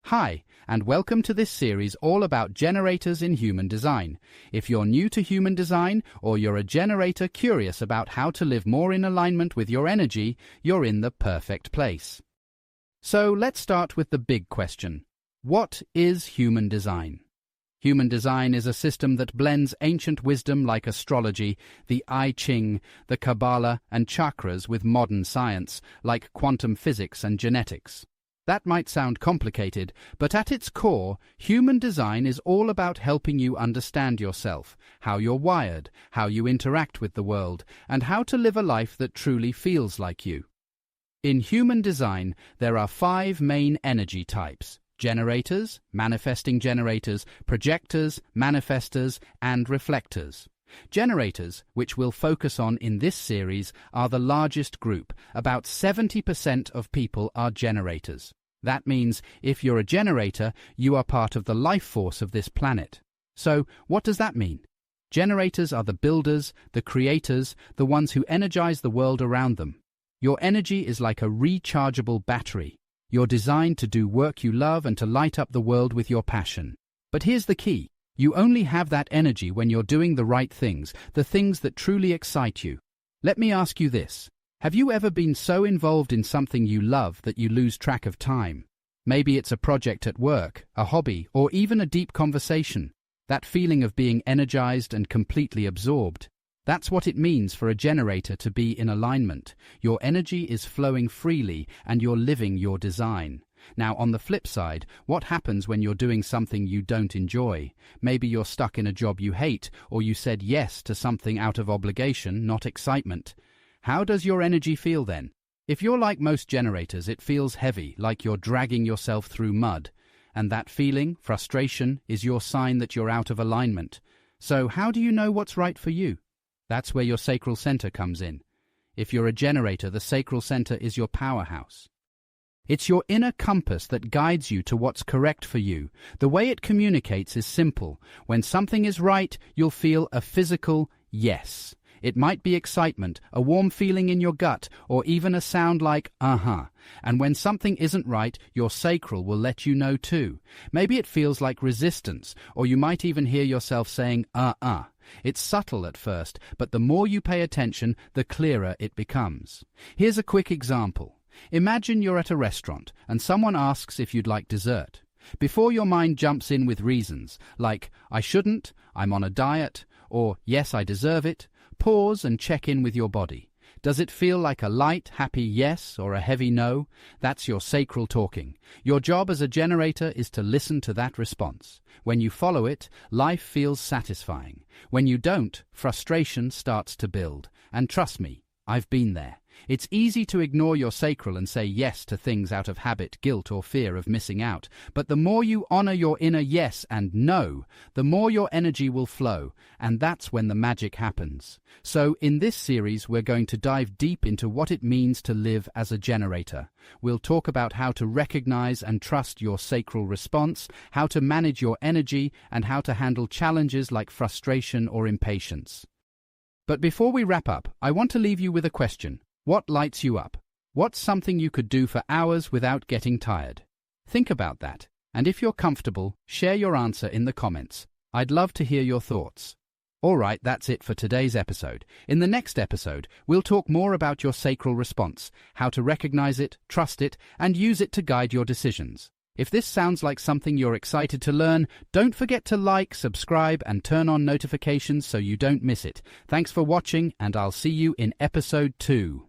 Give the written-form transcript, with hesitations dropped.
Hi, and welcome to this series all about generators in human design. If you're new to human design or you're a generator curious about how to live more in alignment with your energy, you're in the perfect place. So let's start with the big question. What is human design? Human design is a system that blends ancient wisdom like astrology, the I Ching, the Kabbalah, and chakras with modern science like quantum physics and genetics. That might sound complicated, but at its core, human design is all about helping you understand yourself, how you're wired, how you interact with the world, and how to live a life that truly feels like you. In human design, there are 5 main energy types: generators, manifesting generators, projectors, manifestors, and reflectors. Generators, which we'll focus on in this series, are the largest group. About 70% of people are generators. That means if you're a generator, you are part of the life force of this planet. So, what does that mean? Generators are the builders, the creators, the ones who energize the world around them. Your energy is like a rechargeable battery. You're designed to do work you love and to light up the world with your passion. But here's the key. You only have that energy when you're doing the right things, the things that truly excite you. Let me ask you this. Have you ever been so involved in something you love that you lose track of time? Maybe it's a project at work, a hobby, or even a deep conversation. That feeling of being energized and completely absorbed. That's what it means for a generator to be in alignment. Your energy is flowing freely and you're living your design. Now, on the flip side, what happens when you're doing something you don't enjoy? Maybe you're stuck in a job you hate, or you said yes to something out of obligation, not excitement. How does your energy feel then? If you're like most generators, it feels heavy, like you're dragging yourself through mud. And that feeling, frustration, is your sign that you're out of alignment. So how do you know what's right for you? That's where your sacral center comes in. If you're a generator, the sacral center is your powerhouse. It's your inner compass that guides you to what's correct for you. The way it communicates is simple. When something is right, you'll feel a physical yes. It might be excitement, a warm feeling in your gut, or even a sound like uh-huh. And when something isn't right, your sacral will let you know too. Maybe it feels like resistance, or you might even hear yourself saying uh-uh. It's subtle at first, but the more you pay attention, the clearer it becomes. Here's a quick example. Imagine you're at a restaurant and someone asks if you'd like dessert. Before your mind jumps in with reasons like, I shouldn't, I'm on a diet, or yes, I deserve it, pause and check in with your body. Does it feel like a light, happy yes or a heavy no? That's your sacral talking. Your job as a generator is to listen to that response. When you follow it, life feels satisfying. When you don't, frustration starts to build. And trust me, I've been there. It's easy to ignore your sacral and say yes to things out of habit, guilt, or fear of missing out. But the more you honor your inner yes and no, the more your energy will flow, and that's when the magic happens. So, in this series, we're going to dive deep into what it means to live as a generator. We'll talk about how to recognize and trust your sacral response, how to manage your energy, and how to handle challenges like frustration or impatience. But before we wrap up, I want to leave you with a question. What lights you up? What's something you could do for hours without getting tired? Think about that, and if you're comfortable, share your answer in the comments. I'd love to hear your thoughts. Alright, that's it for today's episode. In the next episode, we'll talk more about your sacral response, how to recognize it, trust it, and use it to guide your decisions. If this sounds like something you're excited to learn, don't forget to like, subscribe, and turn on notifications so you don't miss it. Thanks for watching, and I'll see you in episode 2.